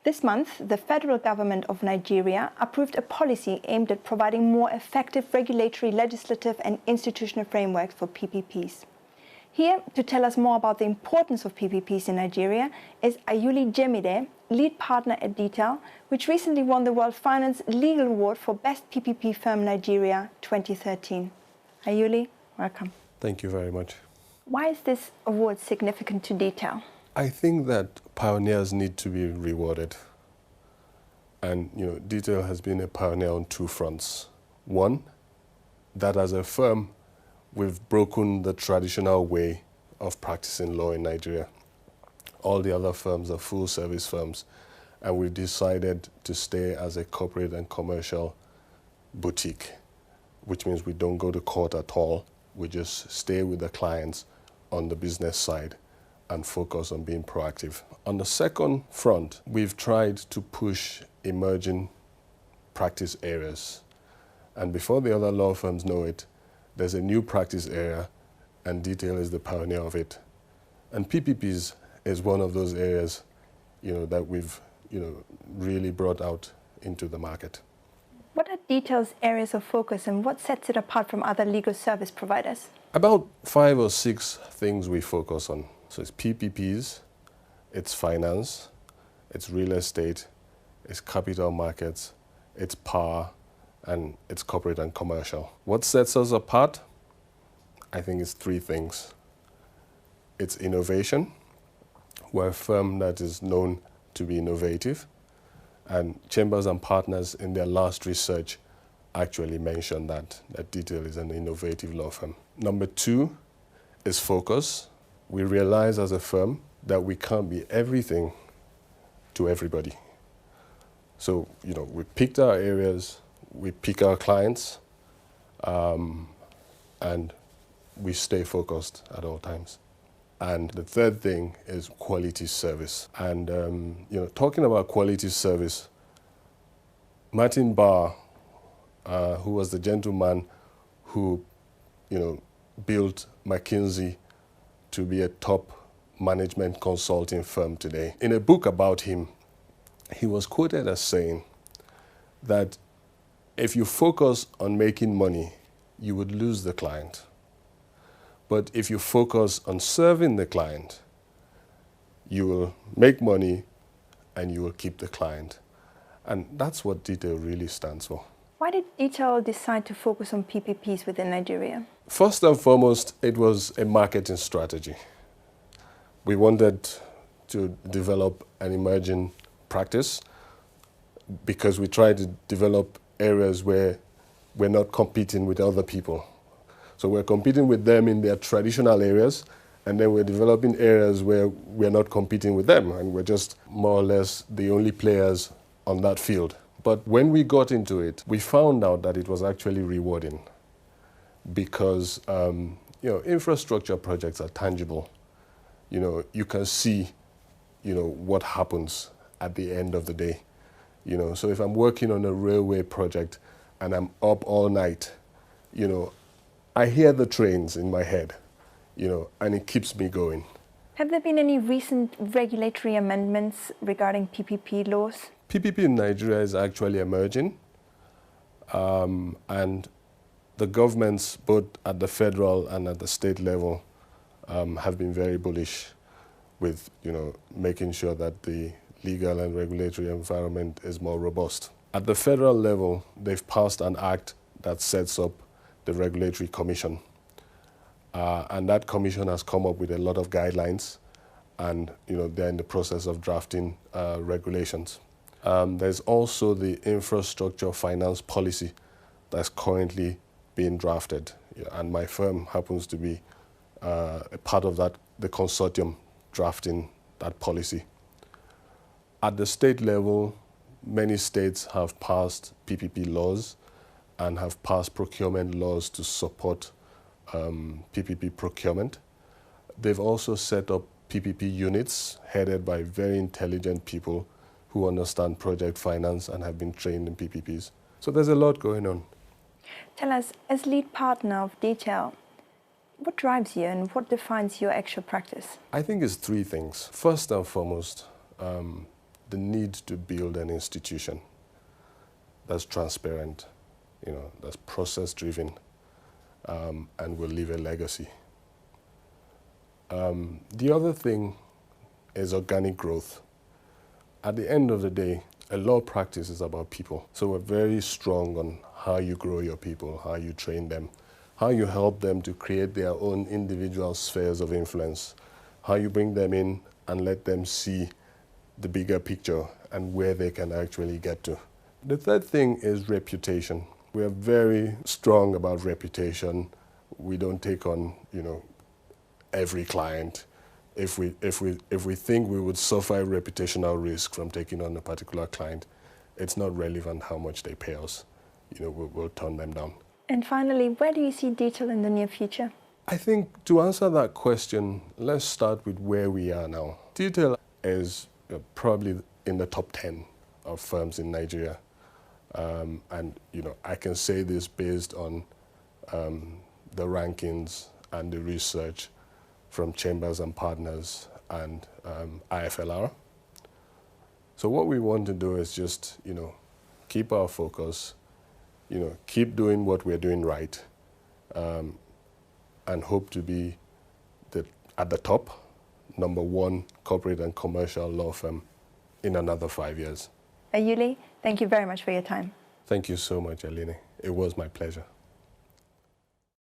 This month, the federal government of Nigeria approved a policy aimed at providing more effective regulatory, legislative and institutional frameworks for PPPs. Here, to tell us more about the importance of PPPs in Nigeria, is Ayuli Jemide, lead partner at Detail, which recently won the World Finance Legal Award for Best PPP Firm Nigeria 2013. Ayuli, welcome. Thank you very much. Why is this award significant to Detail? I think that pioneers need to be rewarded. And, Detail has been a pioneer on two fronts. One, that as a firm, we've broken the traditional way of practicing law in Nigeria. All the other firms are full-service firms, and we've decided to stay as a corporate and commercial boutique, which means we don't go to court at all. We just stay with the clients on the business side and focus on being proactive. On the second front, we've tried to push emerging practice areas. And before the other law firms know it, there's a new practice area, and Detail is the pioneer of it. And PPPs is one of those areas, that we've, really brought out into the market. What are Detail's areas of focus, and what sets it apart from other legal service providers? About 5 or 6 things we focus on. So it's PPPs, it's finance, it's real estate, it's capital markets, it's power, and it's corporate and commercial. What sets us apart? I think it's 3 things. It's innovation. We're a firm that is known to be innovative, and Chambers and Partners in their last research actually mentioned that Detail is an innovative law firm. Number 2 is focus. We realize as a firm that we can't be everything to everybody. So, we picked our areas, we pick our clients, and we stay focused at all times. And the third thing is quality service. And, talking about quality service, Martin Barr, who was the gentleman who, built McKinsey to be a top management consulting firm today. In a book about him, he was quoted as saying that if you focus on making money, you would lose the client. But if you focus on serving the client, you will make money and you will keep the client. And that's what Detail really stands for. Why did Detail decide to focus on PPPs within Nigeria? First and foremost, it was a marketing strategy. We wanted to develop an emerging practice because we tried to develop areas where we're not competing with other people. So we're competing with them in their traditional areas, and then we're developing areas where we're not competing with them, and we're just more or less the only players on that field. But when we got into it, we found out that it was actually rewarding because, infrastructure projects are tangible. You can see, what happens at the end of the day. So if I'm working on a railway project and I'm up all night, I hear the trains in my head, and it keeps me going. Have there been any recent regulatory amendments regarding PPP laws? PPP in Nigeria is actually emerging, and the governments, both at the federal and at the state level, have been very bullish with, making sure that the legal and regulatory environment is more robust. At the federal level, they've passed an act that sets up the Regulatory Commission. And that commission has come up with a lot of guidelines, and they're in the process of drafting regulations. There's also the infrastructure finance policy that's currently being drafted, and my firm happens to be a part of that, the consortium drafting that policy. At the state level, many states have passed PPP laws and have passed procurement laws to support PPP procurement. They've also set up PPP units headed by very intelligent people who understand project finance and have been trained in PPPs. So there's a lot going on. Tell us, as lead partner of Detail, what drives you and what defines your actual practice? I think it's 3 things. First and foremost, the need to build an institution that's transparent, that's process-driven, and will leave a legacy. The other thing is organic growth. At the end of the day, a law practice is about people. So we're very strong on how you grow your people, how you train them, how you help them to create their own individual spheres of influence, how you bring them in and let them see the bigger picture and where they can actually get to. The third thing is reputation. We are very strong about reputation. We don't take on, every client. If we think we would suffer a reputational risk from taking on a particular client, it's not relevant how much they pay us. We'll turn them down. And finally, where do you see Detail in the near future? I think to answer that question, let's start with where we are now. Detail is probably in the top 10 of firms in Nigeria. And I can say this based on the rankings and the research from Chambers and Partners and IFLR. So what we want to do is just, keep our focus, keep doing what we're doing right, and hope to be at the top, #1 corporate and commercial law firm in another 5 years. Ayuli, thank you very much for your time. Thank you so much, Aline. It was my pleasure.